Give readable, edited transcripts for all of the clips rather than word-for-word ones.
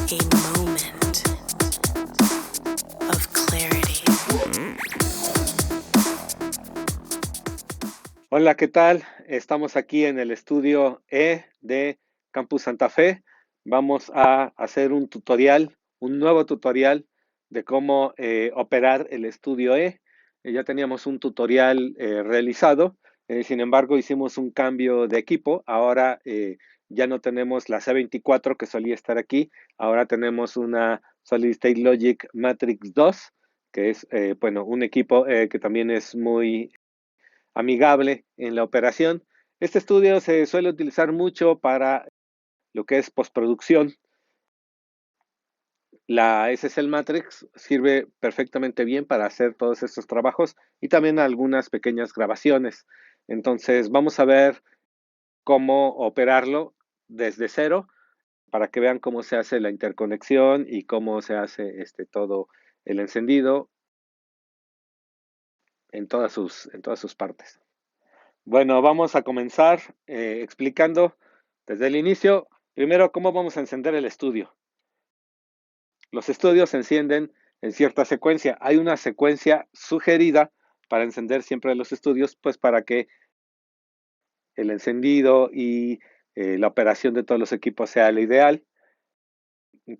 a moment of clarity. Hola, ¿qué tal? Estamos aquí en el estudio E de Campus Santa Fe. Vamos a hacer un nuevo tutorial de cómo operar el estudio E. Ya teníamos un tutorial realizado, sin embargo hicimos un cambio de equipo. Ahora ya no tenemos la C24 que solía estar aquí, ahora tenemos una Solid State Logic Matrix 2, que es un equipo que también es muy amigable en la operación. Este estudio se suele utilizar mucho para lo que es postproducción. La SSL Matrix sirve perfectamente bien para hacer todos estos trabajos y también algunas pequeñas grabaciones. Entonces vamos a ver cómo operarlo desde cero para que vean cómo se hace la interconexión y cómo se hace todo el encendido en todas sus partes. Bueno, vamos a comenzar explicando desde el inicio, primero, cómo vamos a encender el estudio. Los estudios se encienden en cierta secuencia. Hay una secuencia sugerida para encender siempre los estudios, pues para que el encendido y la operación de todos los equipos sea la ideal.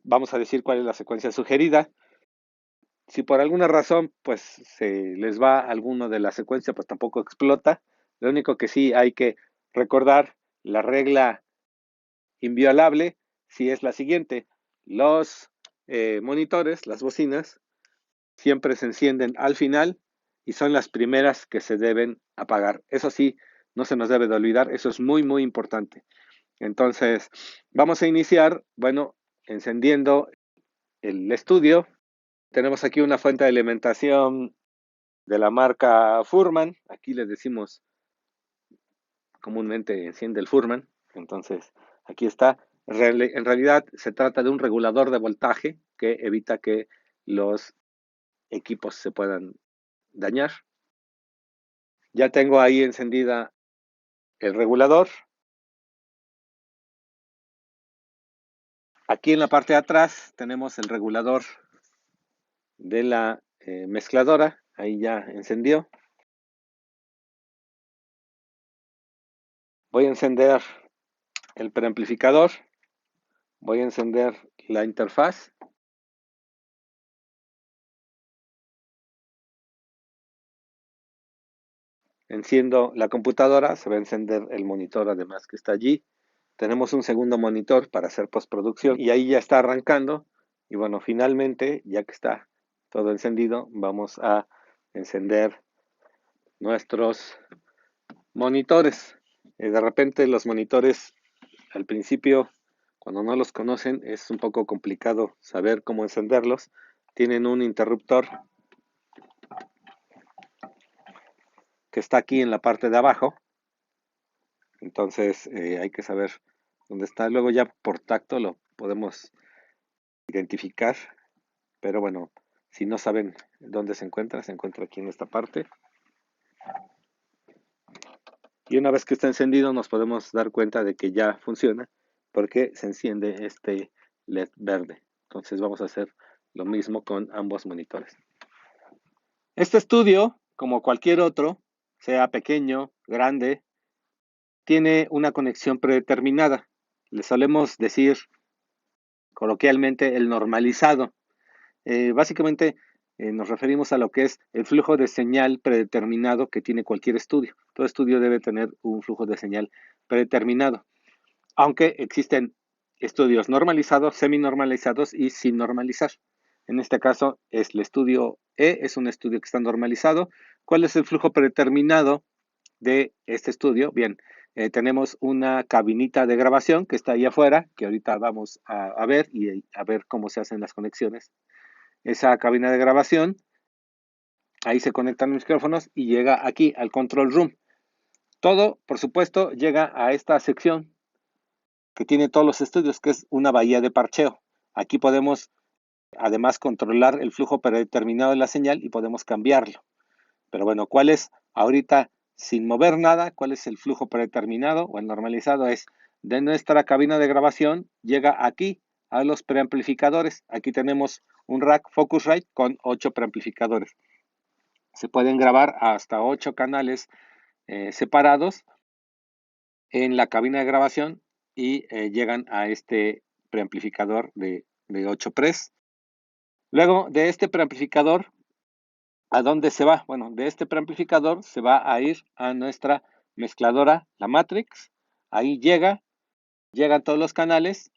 Vamos a decir cuál es la secuencia sugerida. Si por alguna razón pues se les va alguno de la secuencia, pues tampoco explota. Lo único que sí hay que recordar, la regla inviolable, si es la siguiente: los monitores, las bocinas, siempre se encienden al final y son las primeras que se deben apagar. Eso sí, no se nos debe de olvidar, eso es muy, muy importante. Entonces, vamos a iniciar, encendiendo el estudio. Tenemos aquí una fuente de alimentación de la marca Furman. Aquí les decimos comúnmente enciende el Furman. Entonces, aquí está. En realidad se trata de un regulador de voltaje que evita que los equipos se puedan dañar. Ya tengo ahí encendida el regulador. Aquí en la parte de atrás tenemos el regulador de la mezcladora. Ahí ya encendió. Voy a encender el preamplificador. Voy a encender la interfaz. Enciendo la computadora, se va a encender el monitor además que está allí. Tenemos un segundo monitor para hacer postproducción y ahí ya está arrancando. Y bueno, finalmente, ya que está todo encendido, vamos a encender nuestros monitores. De repente los monitores al principio, cuando no los conocen, es un poco complicado saber cómo encenderlos. Tienen un interruptor que está aquí en la parte de abajo. Entonces hay que saber dónde está. Luego ya por tacto lo podemos identificar. Pero bueno, si no saben dónde se encuentra aquí en esta parte. Y una vez que está encendido nos podemos dar cuenta de que ya funciona porque se enciende este LED verde. Entonces vamos a hacer lo mismo con ambos monitores. Este estudio, como cualquier otro, sea pequeño, grande, tiene una conexión predeterminada. Le solemos decir coloquialmente el normalizado. Básicamente nos referimos a lo que es el flujo de señal predeterminado que tiene cualquier estudio. Todo estudio debe tener un flujo de señal predeterminado, aunque existen estudios normalizados, semi-normalizados y sin normalizar. En este caso, el estudio E es un estudio que está normalizado. ¿Cuál es el flujo predeterminado de este estudio? Bien, tenemos una cabinita de grabación que está ahí afuera, que ahorita vamos a ver y a ver cómo se hacen las conexiones. Esa cabina de grabación, ahí se conectan los micrófonos y llega aquí al control room. Todo, por supuesto, llega a esta sección que tiene todos los estudios, que es una bahía de parcheo. Aquí podemos además controlar el flujo predeterminado de la señal y podemos cambiarlo. Pero bueno, ¿cuál es ahorita, sin mover nada, cuál es el flujo predeterminado o el normalizado? Es de nuestra cabina de grabación, llega aquí a los preamplificadores. Aquí tenemos un rack Focusrite con 8 preamplificadores. Se pueden grabar hasta 8 canales separados en la cabina de grabación y llegan a este preamplificador de 8 pres. Luego de este preamplificador, ¿a dónde se va? Bueno, de este preamplificador se va a ir a nuestra mezcladora, la Matrix. Ahí llegan todos los canales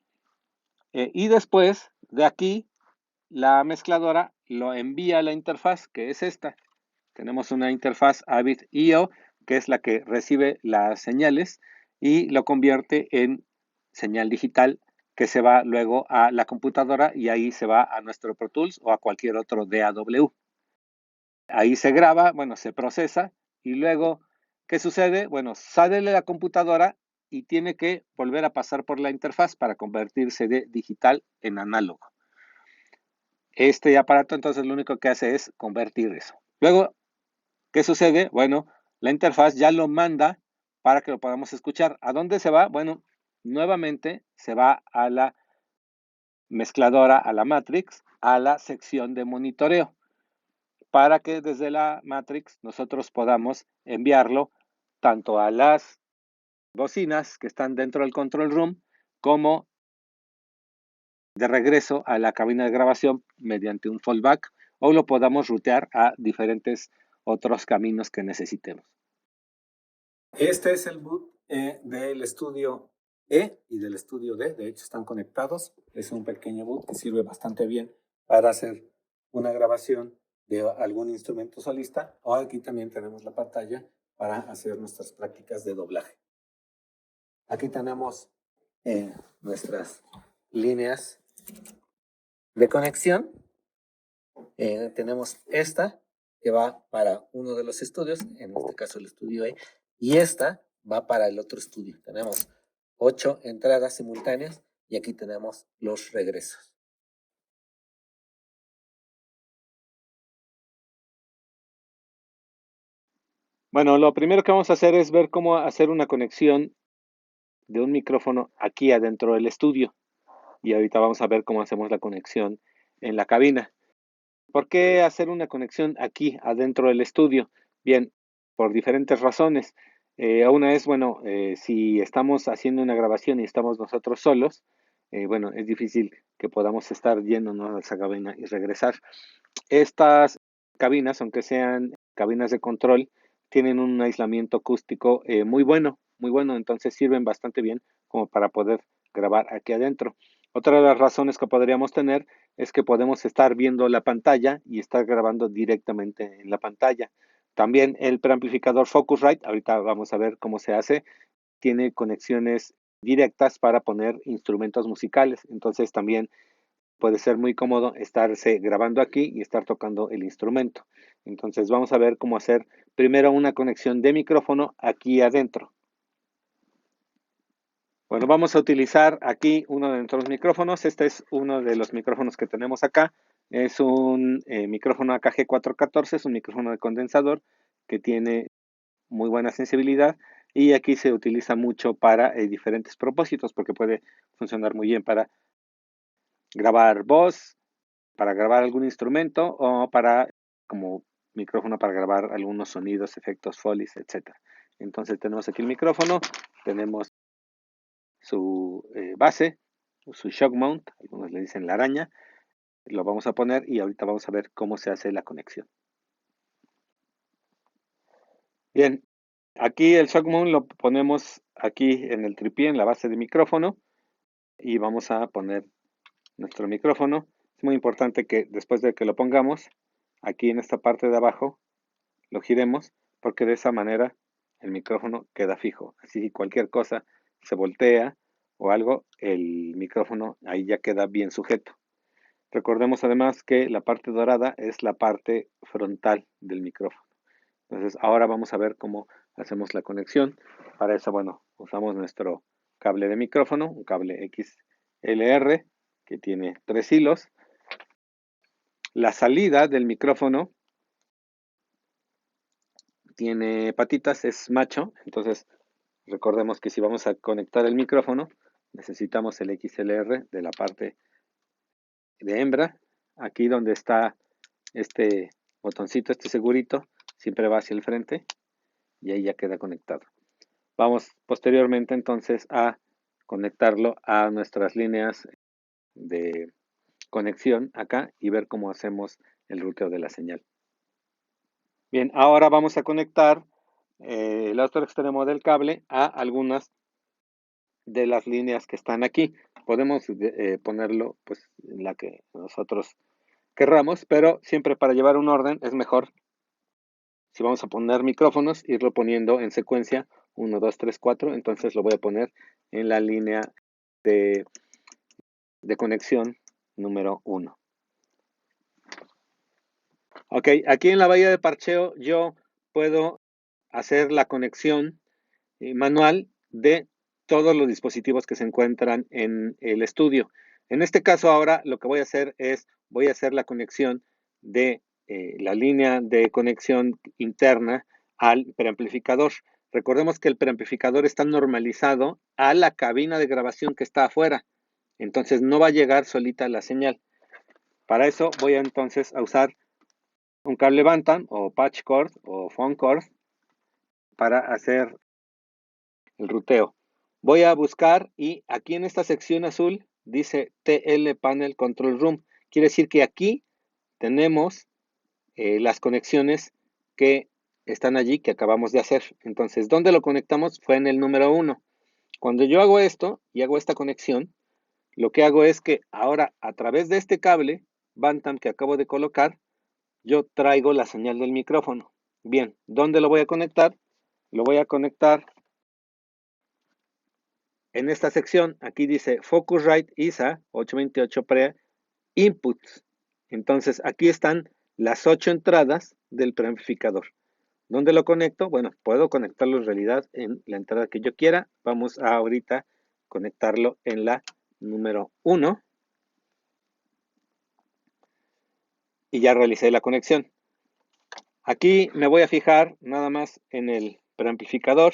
y después de aquí la mezcladora lo envía a la interfaz, que es esta. Tenemos una interfaz Avid IO, que es la que recibe las señales y lo convierte en señal digital que se va luego a la computadora y ahí se va a nuestro Pro Tools o a cualquier otro DAW. Ahí se graba, bueno, se procesa y luego, ¿qué sucede? Bueno, sale de la computadora y tiene que volver a pasar por la interfaz para convertirse de digital en análogo. Este aparato entonces lo único que hace es convertir eso. Luego, ¿qué sucede? Bueno, la interfaz ya lo manda para que lo podamos escuchar. ¿A dónde se va? Bueno, nuevamente se va a la mezcladora, a la Matrix, a la sección de monitoreo, para que desde la Matrix nosotros podamos enviarlo tanto a las bocinas que están dentro del control room como de regreso a la cabina de grabación mediante un fallback o lo podamos rutear a diferentes otros caminos que necesitemos. Este es el boot del estudio E y del estudio D. De hecho, están conectados. Es un pequeño boot que sirve bastante bien para hacer una grabación de algún instrumento solista. O aquí también tenemos la pantalla para hacer nuestras prácticas de doblaje. Aquí tenemos nuestras líneas de conexión. Tenemos esta que va para uno de los estudios, en este caso el estudio E, y esta va para el otro estudio. Tenemos 8 entradas simultáneas y aquí tenemos los regresos. Bueno, lo primero que vamos a hacer es ver cómo hacer una conexión de un micrófono aquí adentro del estudio. Y ahorita vamos a ver cómo hacemos la conexión en la cabina. ¿Por qué hacer una conexión aquí adentro del estudio? Bien, por diferentes razones. Una es, bueno, si estamos haciendo una grabación y estamos nosotros solos, bueno, es difícil que podamos estar yéndonos a esa cabina y regresar. Estas cabinas, aunque sean cabinas de control, tienen un aislamiento acústico muy bueno, entonces sirven bastante bien como para poder grabar aquí adentro. Otra de las razones que podríamos tener es que podemos estar viendo la pantalla y estar grabando directamente en la pantalla. También el preamplificador Focusrite, ahorita vamos a ver cómo se hace, tiene conexiones directas para poner instrumentos musicales, entonces también puede ser muy cómodo estarse grabando aquí y estar tocando el instrumento. Entonces vamos a ver cómo hacer primero una conexión de micrófono aquí adentro. Bueno, vamos a utilizar aquí uno de nuestros micrófonos. Este es uno de los micrófonos que tenemos acá. Es un micrófono AKG 414, es un micrófono de condensador que tiene muy buena sensibilidad y aquí se utiliza mucho para diferentes propósitos porque puede funcionar muy bien para grabar voz, para grabar algún instrumento o para como micrófono para grabar algunos sonidos, efectos, folies, etc. Entonces tenemos aquí el micrófono, tenemos su base, su shock mount, algunos le dicen la araña, lo vamos a poner y ahorita vamos a ver cómo se hace la conexión. Bien, aquí el shock mount lo ponemos aquí en el tripié, en la base de micrófono y vamos a poner nuestro micrófono. Es muy importante que después de que lo pongamos, aquí en esta parte de abajo, lo giremos porque de esa manera el micrófono queda fijo. Así cualquier cosa se voltea o algo, el micrófono ahí ya queda bien sujeto. Recordemos además que la parte dorada es la parte frontal del micrófono. Entonces ahora vamos a ver cómo hacemos la conexión. Para eso, bueno, usamos nuestro cable de micrófono, un cable XLR que tiene 3 hilos. La salida del micrófono tiene patitas, es macho, entonces recordemos que si vamos a conectar el micrófono, necesitamos el XLR de la parte de hembra. Aquí donde está este botoncito, este segurito, siempre va hacia el frente y ahí ya queda conectado. Vamos posteriormente entonces a conectarlo a nuestras líneas de conexión acá y ver cómo hacemos el ruteo de la señal. Bien, ahora vamos a conectar el otro extremo del cable a algunas de las líneas que están aquí. Podemos ponerlo pues en la que nosotros querramos, pero siempre para llevar un orden es mejor, si vamos a poner micrófonos, irlo poniendo en secuencia 1, 2, 3, 4. Entonces lo voy a poner en la línea de conexión número 1. Ok, aquí en la bahía de parcheo yo puedo hacer la conexión manual de todos los dispositivos que se encuentran en el estudio. En este caso ahora lo que voy a hacer es, voy a hacer la conexión de la línea de conexión interna al preamplificador. Recordemos que el preamplificador está normalizado a la cabina de grabación que está afuera. Entonces no va a llegar solita la señal. Para eso voy entonces a usar un cable Bantam o patch cord o phone cord para hacer el ruteo. Voy a buscar y aquí en esta sección azul dice TL Panel Control Room. Quiere decir que aquí tenemos las conexiones que están allí que acabamos de hacer. Entonces, ¿dónde lo conectamos? Fue en el número 1. Cuando yo hago esto y hago esta conexión, lo que hago es que ahora a través de este cable Bantam que acabo de colocar, yo traigo la señal del micrófono. Bien, ¿dónde lo voy a conectar? Lo voy a conectar en esta sección. Aquí dice Focusrite ISA 828 Pre Inputs. Entonces aquí están las 8 entradas del preamplificador. ¿Dónde lo conecto? Bueno, puedo conectarlo en realidad en la entrada que yo quiera. Vamos a ahorita conectarlo en la número 1. Y ya realicé la conexión. Aquí me voy a fijar nada más en el preamplificador.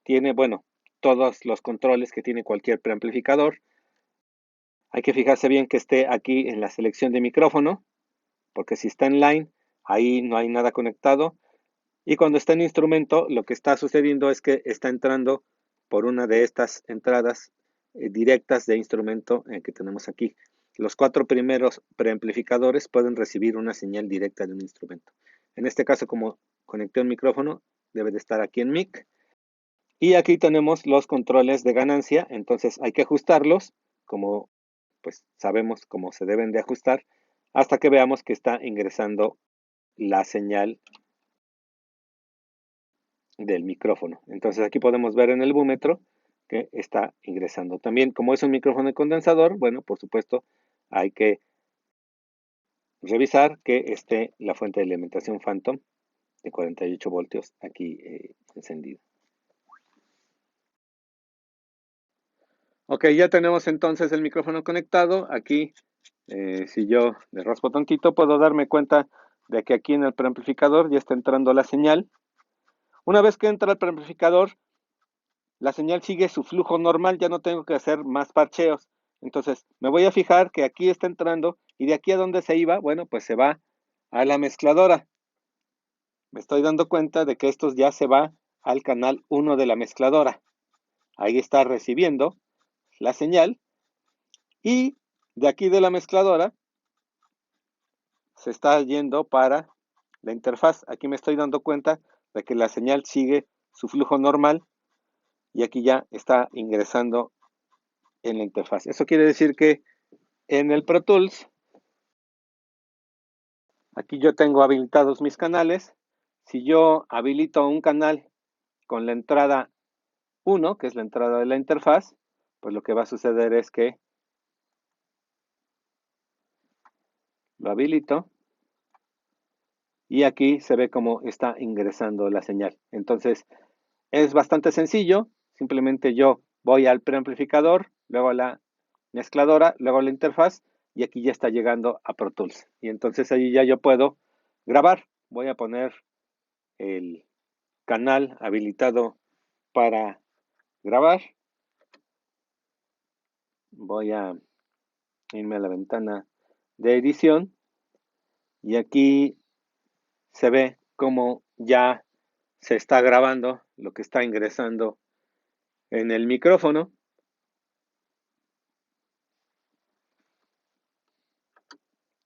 Tiene, bueno, todos los controles que tiene cualquier preamplificador. Hay que fijarse bien que esté aquí en la selección de micrófono, porque si está en line, ahí no hay nada conectado. Y cuando está en instrumento, lo que está sucediendo es que está entrando por una de estas entradas directas de instrumento que tenemos aquí. Los 4 primeros preamplificadores pueden recibir una señal directa de un instrumento. En este caso, como conecté un micrófono, debe de estar aquí en mic. Y aquí tenemos los controles de ganancia, entonces hay que ajustarlos, como pues sabemos cómo se deben de ajustar, hasta que veamos que está ingresando la señal del micrófono. Entonces aquí podemos ver en el búmetro que está ingresando. También, como es un micrófono de condensador, bueno, por supuesto, hay que revisar que esté la fuente de alimentación Phantom de 48 voltios aquí encendida. Ok, ya tenemos entonces el micrófono conectado. Aquí, si yo le raspo tantito, puedo darme cuenta de que aquí en el preamplificador ya está entrando la señal. Una vez que entra el preamplificador, la señal sigue su flujo normal, ya no tengo que hacer más parcheos. Entonces, me voy a fijar que aquí está entrando y de aquí a donde se iba, bueno, pues se va a la mezcladora. Me estoy dando cuenta de que esto ya se va al canal 1 de la mezcladora. Ahí está recibiendo la señal y de aquí de la mezcladora se está yendo para la interfaz. Aquí me estoy dando cuenta de que la señal sigue su flujo normal y aquí ya está ingresando en la interfaz. Eso quiere decir que en el Pro Tools, aquí yo tengo habilitados mis canales. Si yo habilito un canal con la entrada 1, que es la entrada de la interfaz, pues lo que va a suceder es que lo habilito y aquí se ve cómo está ingresando la señal. Entonces, es bastante sencillo. Simplemente yo voy al preamplificador, luego a la mezcladora, luego a la interfaz y aquí ya está llegando a Pro Tools. Y entonces ahí ya yo puedo grabar. Voy a poner el canal habilitado para grabar. voy a irme a la ventana de edición y aquí se ve cómo ya se está grabando lo que está ingresando en el micrófono.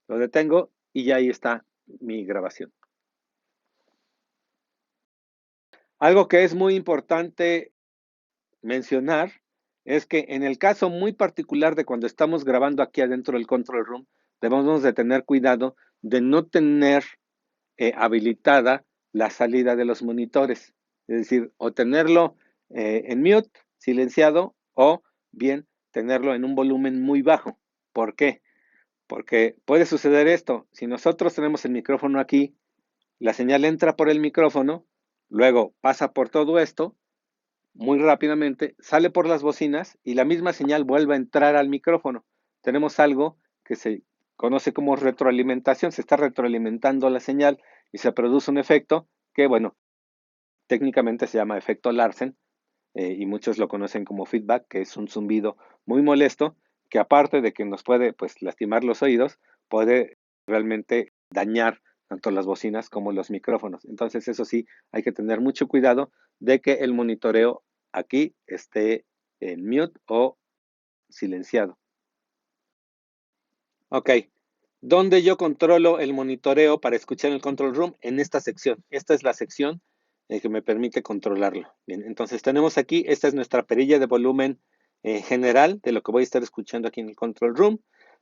Lo detengo y ya ahí está mi grabación. Algo que es muy importante mencionar es que en el caso muy particular de cuando estamos grabando aquí adentro del control room, debemos de tener cuidado de no tener habilitada la salida de los monitores. Es decir, o tenerlo en mute, silenciado, o bien tenerlo en un volumen muy bajo. ¿Por qué? Porque puede suceder esto. Si nosotros tenemos el micrófono aquí, la señal entra por el micrófono, luego pasa por todo esto, muy rápidamente, sale por las bocinas y la misma señal vuelve a entrar al micrófono. Tenemos algo que se conoce como retroalimentación, se está retroalimentando la señal y se produce un efecto que, bueno, técnicamente se llama efecto Larsen y muchos lo conocen como feedback, que es un zumbido muy molesto que aparte de que nos puede pues lastimar los oídos, puede realmente dañar tanto las bocinas como los micrófonos. Entonces eso sí, hay que tener mucho cuidado de que el monitoreo aquí esté en mute o silenciado. Ok, ¿dónde yo controlo el monitoreo para escuchar el control room? En esta sección. Esta es la sección que me permite controlarlo. Bien, entonces tenemos aquí, esta es nuestra perilla de volumen general de lo que voy a estar escuchando aquí en el control room.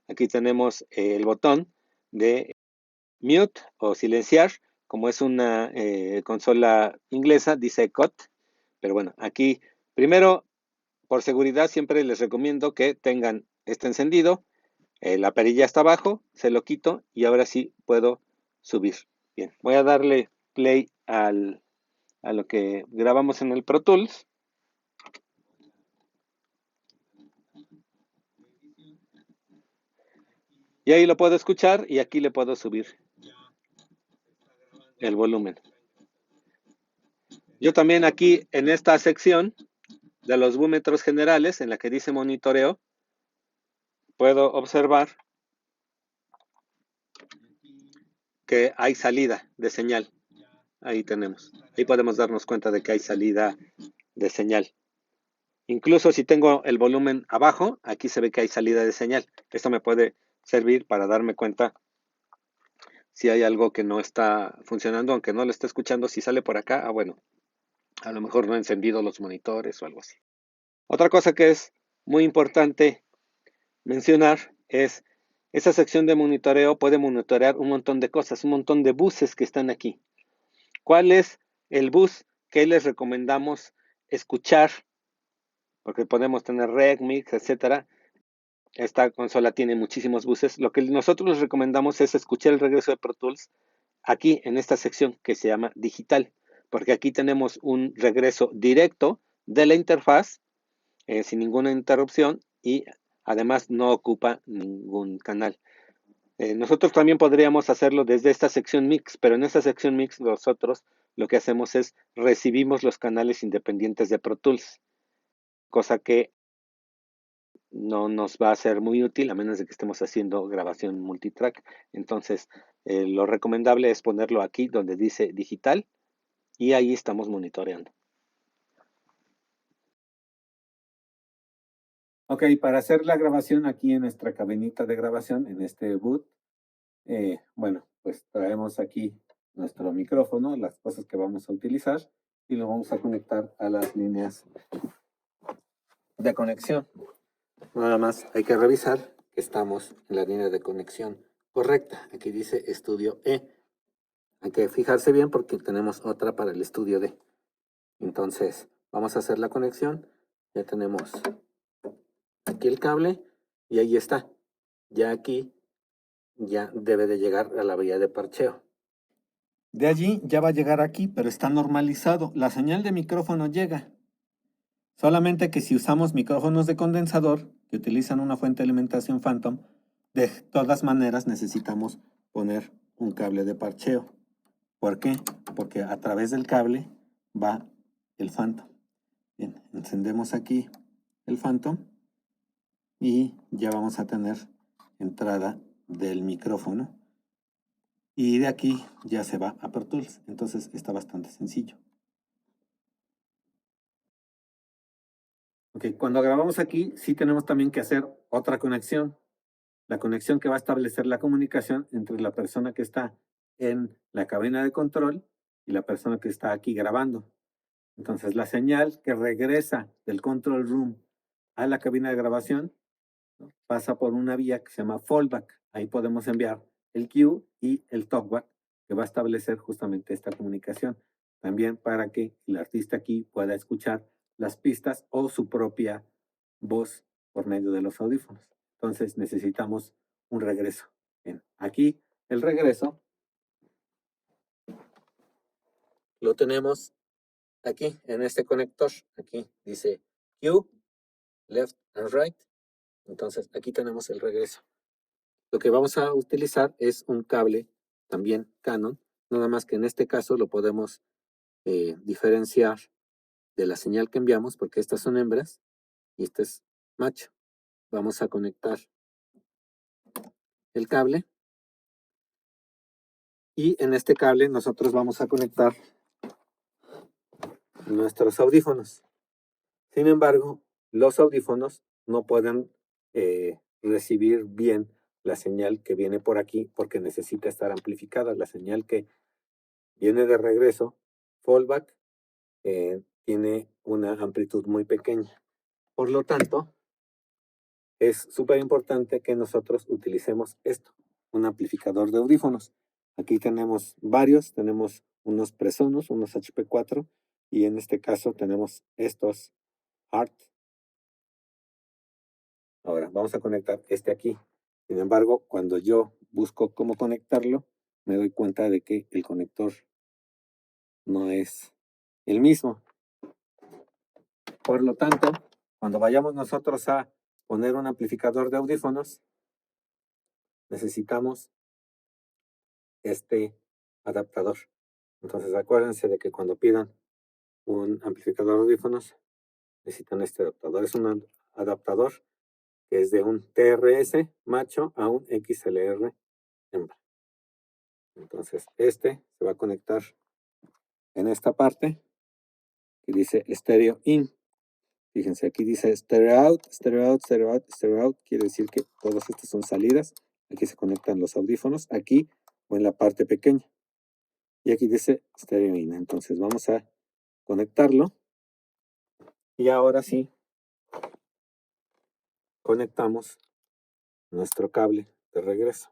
Aquí tenemos el botón de mute o silenciar. Como es una consola inglesa, dice cut. Pero bueno, aquí primero, por seguridad, siempre les recomiendo que tengan este encendido. La perilla está abajo, se lo quito y ahora sí puedo subir. Bien, voy a darle play a lo que grabamos en el Pro Tools. Y ahí lo puedo escuchar y aquí le puedo subir el volumen. Yo también aquí en esta sección de los búmetros generales, en la que dice monitoreo, puedo observar que hay salida de señal. Ahí tenemos. Ahí podemos darnos cuenta de que hay salida de señal. Incluso si tengo el volumen abajo, aquí se ve que hay salida de señal. Esto me puede servir para darme cuenta si hay algo que no está funcionando, aunque no lo esté escuchando. Si sale por acá, bueno, a lo mejor no he encendido los monitores o algo así. Otra cosa que es muy importante mencionar es esa sección de monitoreo puede monitorear un montón de cosas, un montón de buses que están aquí. ¿Cuál es el bus que les recomendamos escuchar? Porque podemos tener rec, mix, etcétera. Esta consola tiene muchísimos buses. Lo que nosotros les recomendamos es escuchar el regreso de Pro Tools aquí en esta sección que se llama digital, porque aquí tenemos un regreso directo de la interfaz sin ninguna interrupción y además no ocupa ningún canal. Nosotros también podríamos hacerlo desde esta sección mix, pero en esta sección mix nosotros lo que hacemos es recibimos los canales independientes de Pro Tools, cosa que no nos va a ser muy útil a menos de que estemos haciendo grabación multitrack. Entonces, lo recomendable es ponerlo aquí donde dice digital y ahí estamos monitoreando. Ok, para hacer la grabación aquí en nuestra cabinita de grabación, en este boot, bueno, pues traemos aquí nuestro micrófono, las cosas que vamos a utilizar y lo vamos a conectar a las líneas de conexión. Nada más hay que revisar que estamos en la línea de conexión correcta. Aquí dice estudio E. Hay que fijarse bien porque tenemos otra para el estudio D. Entonces, vamos a hacer la conexión. Ya tenemos aquí el cable y ahí está. Ya aquí ya debe de llegar a la vía de parcheo. De allí ya va a llegar aquí, pero está normalizado. La señal de micrófono llega. Solamente que si usamos micrófonos de condensador, que utilizan una fuente de alimentación Phantom, de todas maneras necesitamos poner un cable de parcheo. ¿Por qué? Porque a través del cable va el Phantom. Bien, encendemos aquí el Phantom. y ya vamos a tener entrada del micrófono. Y de aquí ya se va a Pro Tools. Entonces está bastante sencillo. Ok, cuando grabamos aquí, sí tenemos también que hacer otra conexión. La conexión que va a establecer la comunicación entre la persona que está en la cabina de control y la persona que está aquí grabando. Entonces, la señal que regresa del control room a la cabina de grabación, ¿no?, pasa por una vía que se llama fallback. Ahí podemos enviar el cue y el talkback, que va a establecer justamente esta comunicación. También para que el artista aquí pueda escuchar las pistas o su propia voz por medio de los audífonos. Entonces necesitamos un regreso. Bien, aquí el regreso lo tenemos aquí en este conector. Aquí dice Cue, Left and Right. Entonces aquí tenemos el regreso. Lo que vamos a utilizar es un cable también Canon, nada más que en este caso lo podemos diferenciar de la señal que enviamos, porque estas son hembras y este es macho. Vamos a conectar el cable y en este cable nosotros vamos a conectar nuestros audífonos. Sin embargo, los audífonos no pueden recibir bien la señal que viene por aquí porque necesita estar amplificada. La señal que viene de regreso, fallback, tiene una amplitud muy pequeña. Por lo tanto, es súper importante que nosotros utilicemos esto, un amplificador de audífonos. Aquí tenemos varios, tenemos unos Presonus, unos HP4, y en este caso tenemos estos ART. Ahora, vamos a conectar este aquí. Sin embargo, cuando yo busco cómo conectarlo, me doy cuenta de que el conector no es el mismo. Por lo tanto, cuando vayamos nosotros a poner un amplificador de audífonos, necesitamos este adaptador. Entonces, acuérdense de que cuando pidan un amplificador de audífonos, necesitan este adaptador. Es un adaptador que es de un TRS macho a un XLR hembra. Entonces, este se va a conectar en esta parte que dice Stereo In. Fíjense, aquí dice Stereo Out, Stereo Out, Stereo Out, Stereo Out. Quiere decir que todas estas son salidas. Aquí se conectan los audífonos, aquí o en la parte pequeña. Y aquí dice Stereo In. Entonces, vamos a conectarlo. Y ahora sí, conectamos nuestro cable de regreso.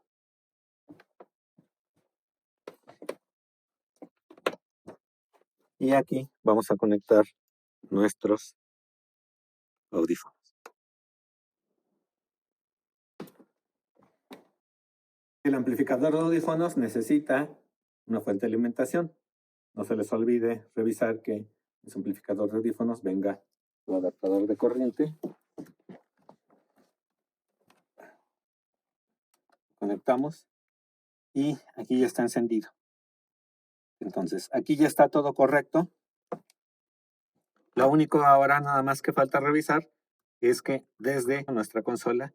Y aquí vamos a conectar nuestros audífonos. El amplificador de audífonos necesita una fuente de alimentación. No se les olvide revisar que en su amplificador de audífonos venga su adaptador de corriente. Conectamos y aquí ya está encendido. Entonces, aquí ya está todo correcto. Lo único ahora nada más que falta revisar es que desde nuestra consola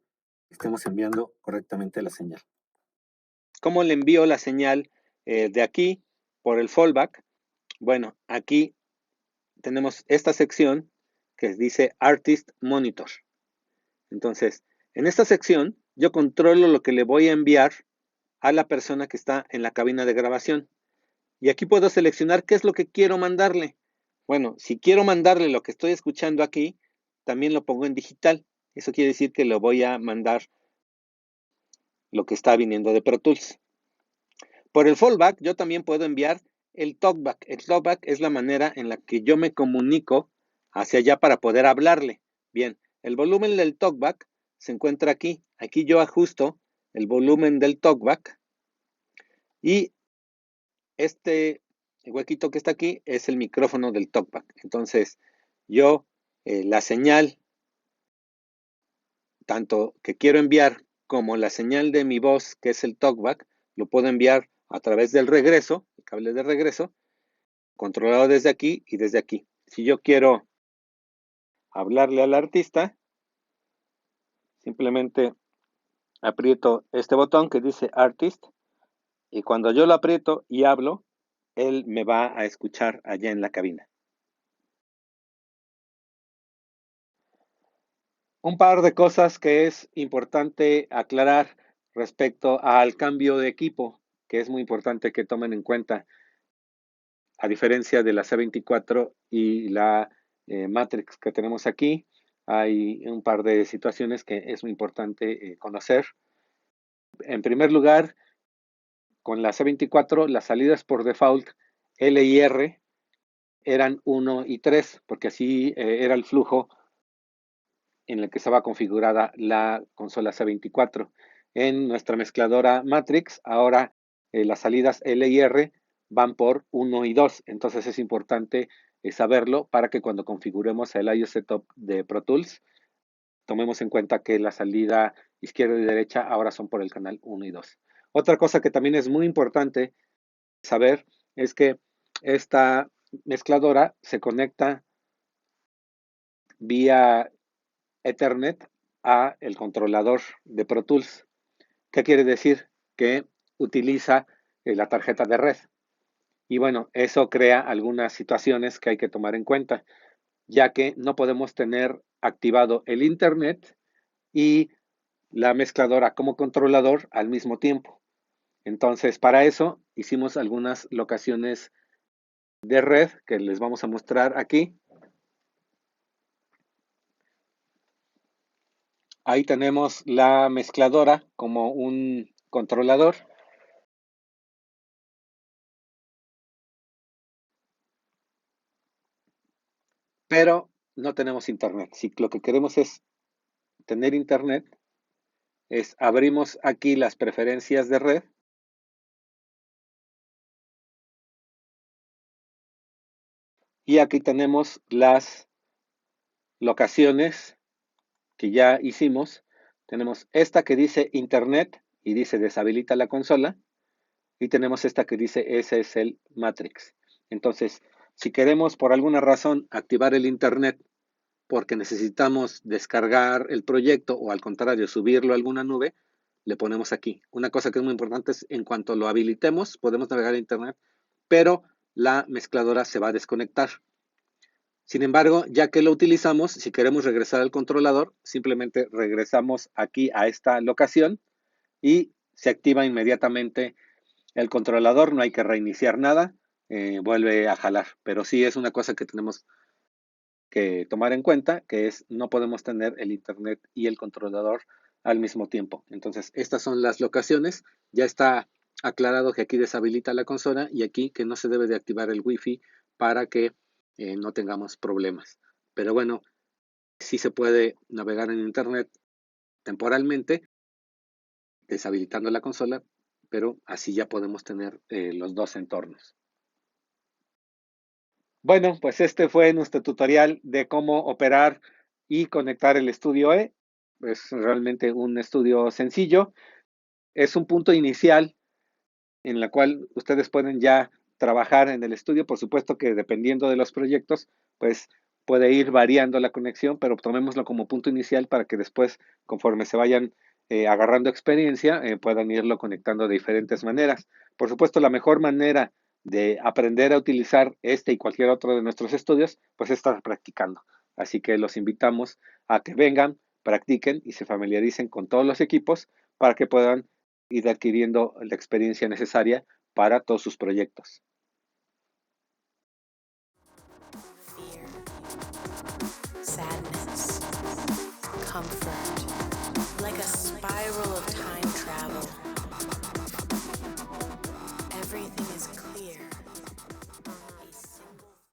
estemos enviando correctamente la señal. ¿Cómo le envío la señal de aquí por el fallback? Bueno, aquí tenemos esta sección que dice Artist Monitor. Entonces, en esta sección yo controlo lo que le voy a enviar a la persona que está en la cabina de grabación. Y aquí puedo seleccionar qué es lo que quiero mandarle. Bueno, si quiero mandarle lo que estoy escuchando aquí, también lo pongo en digital. Eso quiere decir que le voy a mandar lo que está viniendo de Pro Tools. Por el fallback, yo también puedo enviar el talkback. El talkback es la manera en la que yo me comunico hacia allá para poder hablarle. Bien, el volumen del talkback se encuentra aquí. Aquí yo ajusto el volumen del talkback y este huequito que está aquí es el micrófono del talkback. Entonces, yo la señal, tanto que quiero enviar como la señal de mi voz, que es el talkback, lo puedo enviar a través del regreso, el cable de regreso, controlado desde aquí y desde aquí. Si yo quiero hablarle al artista, Simplemente aprieto este botón que dice Artist y cuando yo lo aprieto y hablo, él me va a escuchar allá en la cabina. Un par de cosas que es importante aclarar respecto al cambio de equipo, que es muy importante que tomen en cuenta, a diferencia de la C24 y la Matrix que tenemos aquí, hay un par de situaciones que es muy importante conocer. En primer lugar, con la C24, las salidas por default L y R eran 1 y 3, porque así era el flujo en el que estaba configurada la consola C24. En nuestra mezcladora Matrix, ahora las salidas L y R van por 1 y 2. Entonces es importante saberlo para que cuando configuremos el IO Setup de Pro Tools, tomemos en cuenta que la salida izquierda y derecha ahora son por el canal 1 y 2. Otra cosa que también es muy importante saber es que esta mezcladora se conecta vía Ethernet a el controlador de Pro Tools. ¿Qué quiere decir? Que utiliza la tarjeta de red. Y bueno, eso crea algunas situaciones que hay que tomar en cuenta, ya que no podemos tener activado el Internet y la mezcladora como controlador al mismo tiempo. Entonces, para eso hicimos algunas locaciones de red que les vamos a mostrar aquí. Ahí tenemos la mezcladora como un controlador. Pero no tenemos internet. Si lo que queremos es tener internet, abrimos aquí las preferencias de red y aquí tenemos las locaciones que ya hicimos. Tenemos esta que dice internet y dice deshabilita la consola y tenemos esta que dice ese es el Matrix. Entonces, si queremos por alguna razón activar el internet porque necesitamos descargar el proyecto o al contrario subirlo a alguna nube, le ponemos aquí. Una cosa que es muy importante es en cuanto lo habilitemos, podemos navegar a internet, pero la mezcladora se va a desconectar. Sin embargo, ya que lo utilizamos, si queremos regresar al controlador, simplemente regresamos aquí a esta locación y se activa inmediatamente el controlador, no hay que reiniciar nada, vuelve a jalar. Pero sí es una cosa que tenemos que tomar en cuenta, que es no podemos tener el internet y el controlador al mismo tiempo. Entonces, estas son las locaciones. Ya está aclarado que aquí deshabilita la consola y aquí que no se debe de activar el Wi-Fi para que no tengamos problemas. Pero bueno, sí se puede navegar en internet temporalmente, deshabilitando la consola, pero así ya podemos tener los dos entornos. Bueno, pues este fue nuestro tutorial de cómo operar y conectar el estudio E. Es realmente un estudio sencillo. Es un punto inicial en la cual ustedes pueden ya trabajar en el estudio. Por supuesto que dependiendo de los proyectos, pues puede ir variando la conexión, pero tomémoslo como punto inicial para que después, conforme se vayan agarrando experiencia, puedan irlo conectando de diferentes maneras. Por supuesto, la mejor manera de aprender a utilizar este y cualquier otro de nuestros estudios, pues es estar practicando. Así que los invitamos a que vengan, practiquen y se familiaricen con todos los equipos para que puedan ir adquiriendo la experiencia necesaria para todos sus proyectos.